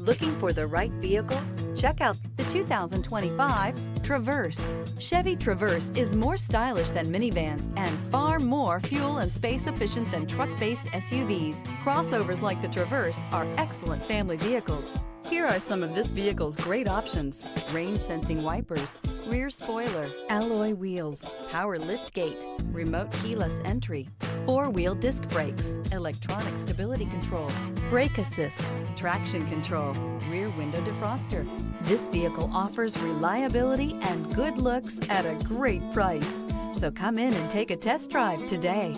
Looking for the right vehicle? Check out the 2025 Traverse. Chevy Traverse is more stylish than minivans and far more fuel and space efficient than truck-based SUVs. Crossovers like the Traverse are excellent family vehicles. Here are some of this vehicle's great options: rain-sensing wipers, rear spoiler, alloy wheels, power liftgate, remote keyless entry, four-wheel disc brakes, electronic stability control, brake assist, traction control, rear window defroster. This vehicle offers reliability and good looks at a great price. So come in and take a test drive today.